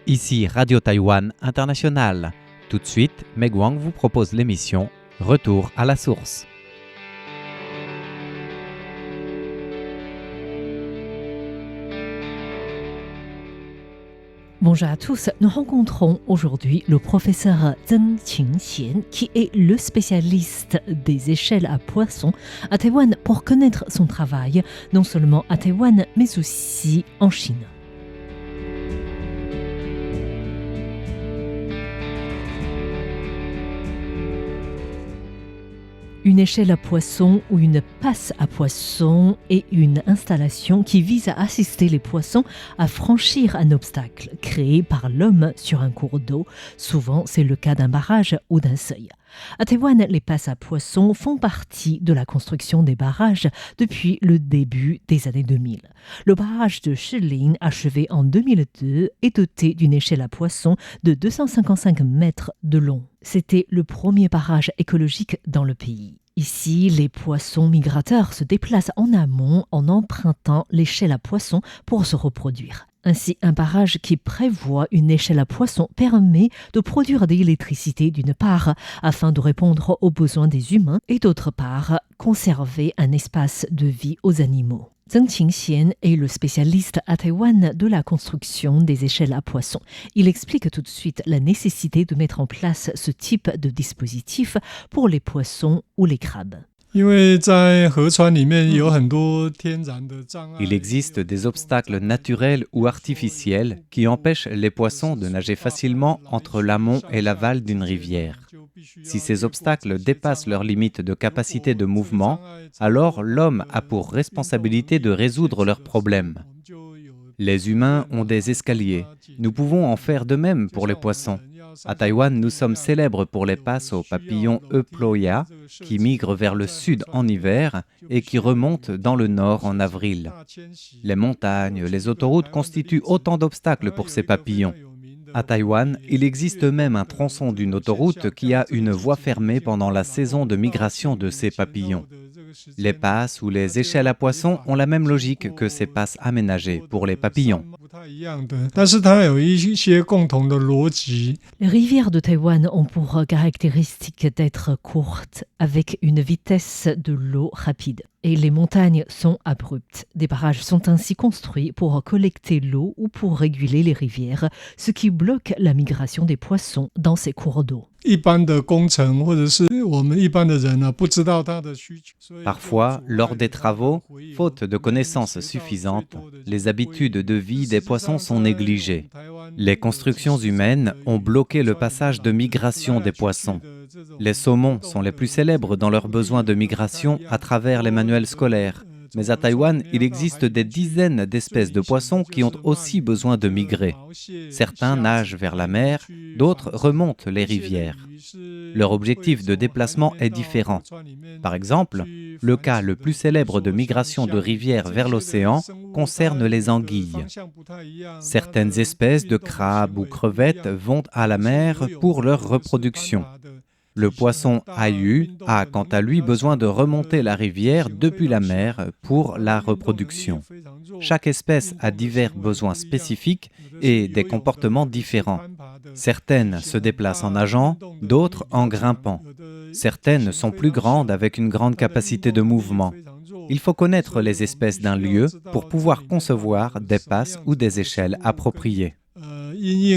Ici Radio Taïwan International. Tout de suite, Meg Wang vous propose l'émission Retour à la source. Bonjour à tous, nous rencontrons aujourd'hui le professeur Zheng Qingxian qui est le spécialiste des échelles à poissons à Taïwan pour connaître son travail, non seulement à Taïwan mais aussi en Chine. Une échelle à poisson ou une passe à poisson est une installation qui vise à assister les poissons à franchir un obstacle créé par l'homme sur un cours d'eau. Souvent, c'est le cas d'un barrage ou d'un seuil. À Taïwan, les passes à poissons font partie de la construction des barrages depuis le début des années 2000. Le barrage de Shilin, achevé en 2002, est doté d'une échelle à poissons de 255 mètres de long. C'était le premier barrage écologique dans le pays. Ici, les poissons migrateurs se déplacent en amont en empruntant l'échelle à poissons pour se reproduire. Ainsi, un barrage qui prévoit une échelle à poissons permet de produire de l'électricité d'une part afin de répondre aux besoins des humains et d'autre part conserver un espace de vie aux animaux. Zheng Qingxian est le spécialiste à Taïwan de la construction des échelles à poissons. Il explique tout de suite la nécessité de mettre en place ce type de dispositif pour les poissons ou les crabes. Il existe des obstacles naturels ou artificiels qui empêchent les poissons de nager facilement entre l'amont et l'aval d'une rivière. Si ces obstacles dépassent leurs limites de capacité de mouvement, alors l'homme a pour responsabilité de résoudre leurs problèmes. Les humains ont des escaliers. Nous pouvons en faire de même pour les poissons. À Taïwan, nous sommes célèbres pour les passes aux papillons Euploia qui migrent vers le sud en hiver et qui remontent dans le nord en avril. Les montagnes, les autoroutes constituent autant d'obstacles pour ces papillons. À Taïwan, il existe même un tronçon d'une autoroute qui a une voie fermée pendant la saison de migration de ces papillons. Les passes ou les échelles à poissons ont la même logique que ces passes aménagées pour les papillons. Les rivières de Taïwan ont pour caractéristique d'être courtes, avec une vitesse de l'eau rapide. Et les montagnes sont abruptes. Des barrages sont ainsi construits pour collecter l'eau ou pour réguler les rivières, ce qui bloque la migration des poissons dans ces cours d'eau. Parfois, lors des travaux, faute de connaissances suffisantes, les habitudes de vie des poissons sont négligées. Les constructions humaines ont bloqué le passage de migration des poissons. Les saumons sont les plus célèbres dans leurs besoins de migration à travers les manuels scolaires. Mais à Taïwan, il existe des dizaines d'espèces de poissons qui ont aussi besoin de migrer. Certains nagent vers la mer, d'autres remontent les rivières. Leur objectif de déplacement est différent. Par exemple, le cas le plus célèbre de migration de rivières vers l'océan concerne les anguilles. Certaines espèces de crabes ou crevettes vont à la mer pour leur reproduction. Le poisson ayu a quant à lui besoin de remonter la rivière depuis la mer pour la reproduction. Chaque espèce a divers besoins spécifiques et des comportements différents. Certaines se déplacent en nageant, d'autres en grimpant. Certaines sont plus grandes avec une grande capacité de mouvement. Il faut connaître les espèces d'un lieu pour pouvoir concevoir des passes ou des échelles appropriées. Il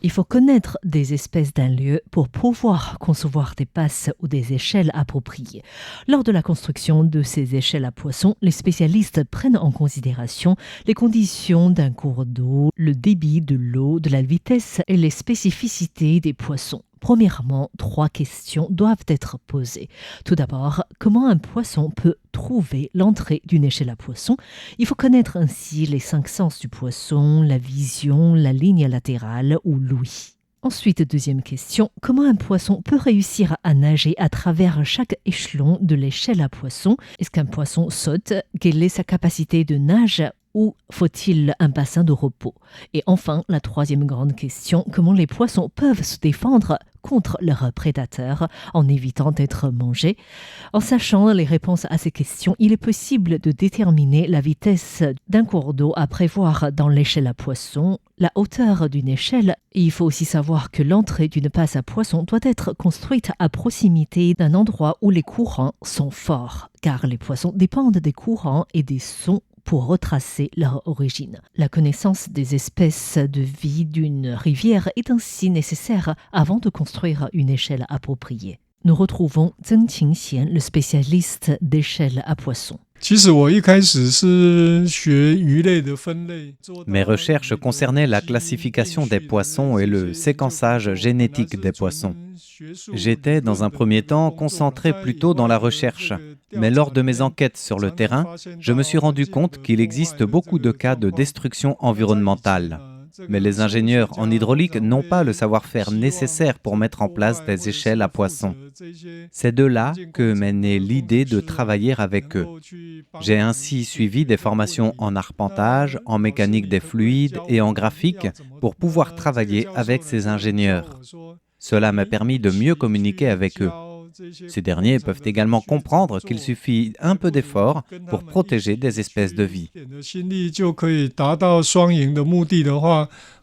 faut connaître des espèces d'un lieu pour pouvoir concevoir des passes ou des échelles appropriées. Lors de la construction de ces échelles à poissons, les spécialistes prennent en considération les conditions d'un cours d'eau, le débit de l'eau, de la vitesse et les spécificités des poissons. Premièrement, 3 questions doivent être posées. Tout d'abord, comment un poisson peut trouver l'entrée d'une échelle à poissons? Il faut connaître ainsi les 5 sens du poisson, la vision, la ligne latérale ou l'ouïe. Ensuite, deuxième question, comment un poisson peut réussir à nager à travers chaque échelon de l'échelle à poissons? Est-ce qu'un poisson saute? Quelle est sa capacité de nage? Ou faut-il un bassin de repos? Et enfin, la troisième grande question, comment les poissons peuvent se défendre contre leurs prédateurs en évitant d'être mangés. En sachant les réponses à ces questions, il est possible de déterminer la vitesse d'un cours d'eau à prévoir dans l'échelle à poissons, la hauteur d'une échelle. Il faut aussi savoir que l'entrée d'une passe à poissons doit être construite à proximité d'un endroit où les courants sont forts, car les poissons dépendent des courants et des sons pour retracer leur origine. La connaissance des espèces de vie d'une rivière est ainsi nécessaire avant de construire une échelle appropriée. Nous retrouvons Zheng Qingxian, le spécialiste d'échelles à poissons. Mes recherches concernaient la classification des poissons et le séquençage génétique des poissons. J'étais, dans un premier temps, concentré plutôt dans la recherche. Mais lors de mes enquêtes sur le terrain, je me suis rendu compte qu'il existe beaucoup de cas de destruction environnementale. Mais les ingénieurs en hydraulique n'ont pas le savoir-faire nécessaire pour mettre en place des échelles à poissons. C'est de là que m'est née l'idée de travailler avec eux. J'ai ainsi suivi des formations en arpentage, en mécanique des fluides et en graphique pour pouvoir travailler avec ces ingénieurs. Cela m'a permis de mieux communiquer avec eux. Ces derniers peuvent également comprendre qu'il suffit un peu d'effort pour protéger des espèces de vie.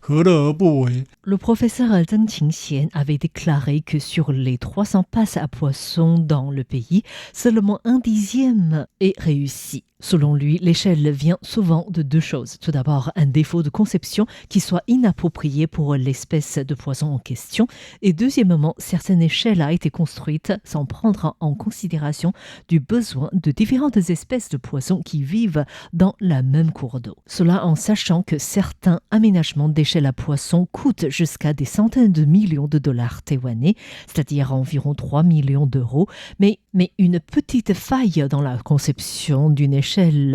Le professeur Zheng Qingxian avait déclaré que sur les 300 passes à poissons dans le pays, seulement 1/10 est réussi. Selon lui, l'échelle vient souvent de deux choses. Tout d'abord, un défaut de conception qui soit inapproprié pour l'espèce de poisson en question. Et deuxièmement, certaines échelles ont été construites sans prendre en considération du besoin de différentes espèces de poissons qui vivent dans la même cour d'eau. Cela en sachant que certains aménagements d'échelles à poissons coûtent jusqu'à des centaines de millions de dollars taïwanais, c'est-à-dire environ 3 millions d'euros. Mais une petite faille dans la conception d'une échelle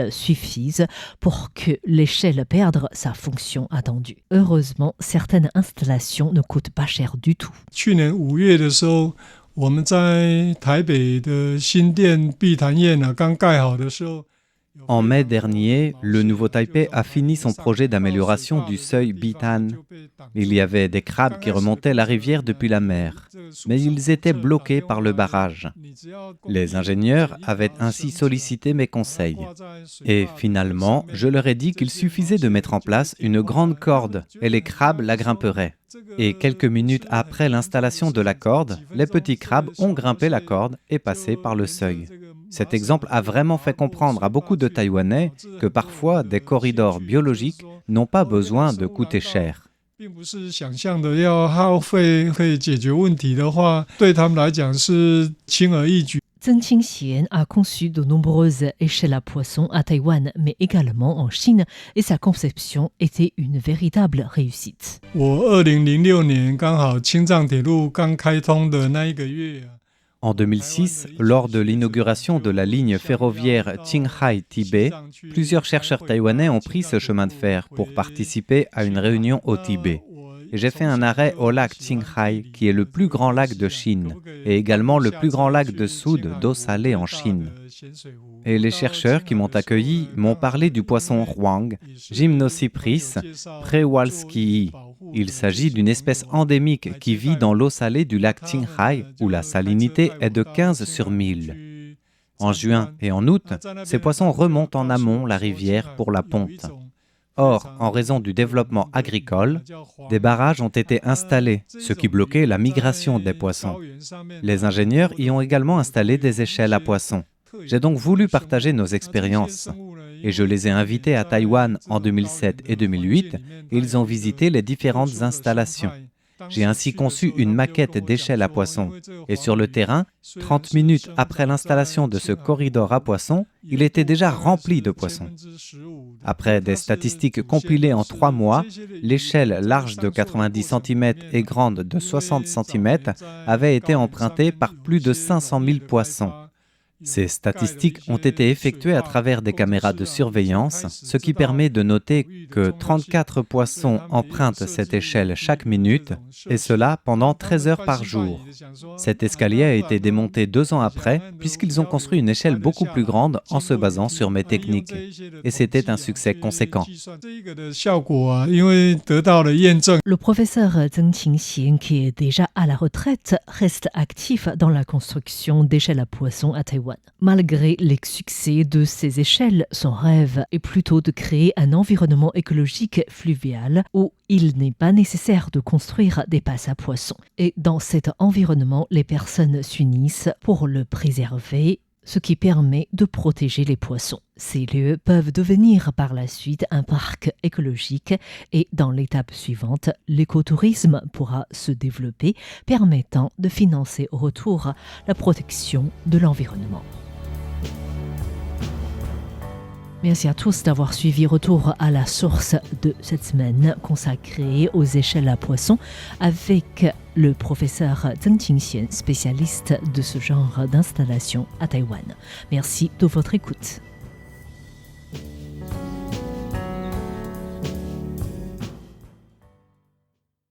suffise pour que l'échelle perde sa fonction attendue. Heureusement, certaines installations ne coûtent pas cher du tout. En mai dernier, le Nouveau Taipei a fini son projet d'amélioration du seuil Bitan. Il y avait des crabes qui remontaient la rivière depuis la mer, mais ils étaient bloqués par le barrage. Les ingénieurs avaient ainsi sollicité mes conseils. Et finalement, je leur ai dit qu'il suffisait de mettre en place une grande corde et les crabes la grimperaient. Et quelques minutes après l'installation de la corde, les petits crabes ont grimpé la corde et passé par le seuil. Cet exemple a vraiment fait comprendre à beaucoup de Taïwanais que parfois des corridors biologiques n'ont pas besoin de coûter cher. Zheng Qingxian a conçu de nombreuses échelles à poissons à Taïwan, mais également en Chine, et sa conception était une véritable réussite. En 2006, lors de l'inauguration de la ligne ferroviaire Qinghai-Tibet, plusieurs chercheurs taïwanais ont pris ce chemin de fer pour participer à une réunion au Tibet. Et j'ai fait un arrêt au lac Qinghai, qui est le plus grand lac de Chine, et également le plus grand lac de soude d'eau salée en Chine. Et les chercheurs qui m'ont accueilli m'ont parlé du poisson Huang, Gymnocypris prewalskii. Il s'agit d'une espèce endémique qui vit dans l'eau salée du lac Qinghai, où la salinité est de 15 sur 1000. En juin et en août, ces poissons remontent en amont la rivière pour la ponte. Or, en raison du développement agricole, des barrages ont été installés, ce qui bloquait la migration des poissons. Les ingénieurs y ont également installé des échelles à poissons. J'ai donc voulu partager nos expériences. Et je les ai invités à Taïwan en 2007 et 2008, et ils ont visité les différentes installations. J'ai ainsi conçu une maquette d'échelle à poissons. Et sur le terrain, 30 minutes après l'installation de ce corridor à poissons, il était déjà rempli de poissons. Après des statistiques compilées en 3 mois, l'échelle large de 90 cm et grande de 60 cm avait été empruntée par plus de 500 000 poissons. Ces statistiques ont été effectuées à travers des caméras de surveillance, ce qui permet de noter que 34 poissons empruntent cette échelle chaque minute, et cela pendant 13 heures par jour. Cet escalier a été démonté 2 ans après, puisqu'ils ont construit une échelle beaucoup plus grande en se basant sur mes techniques. Et c'était un succès conséquent. Le professeur Zheng Qingxian, qui est déjà à la retraite, reste actif dans la construction d'échelles à poissons à Taïwan. Malgré les succès de ces échelles, son rêve est plutôt de créer un environnement écologique fluvial où il n'est pas nécessaire de construire des passes à poissons. Et dans cet environnement, les personnes s'unissent pour le préserver, ce qui permet de protéger les poissons. Ces lieux peuvent devenir par la suite un parc écologique et dans l'étape suivante, l'écotourisme pourra se développer, permettant de financer au retour la protection de l'environnement. Merci à tous d'avoir suivi Retour à la source de cette semaine consacrée aux échelles à poissons avec le professeur Zheng Qingxian, spécialiste de ce genre d'installation à Taïwan. Merci de votre écoute.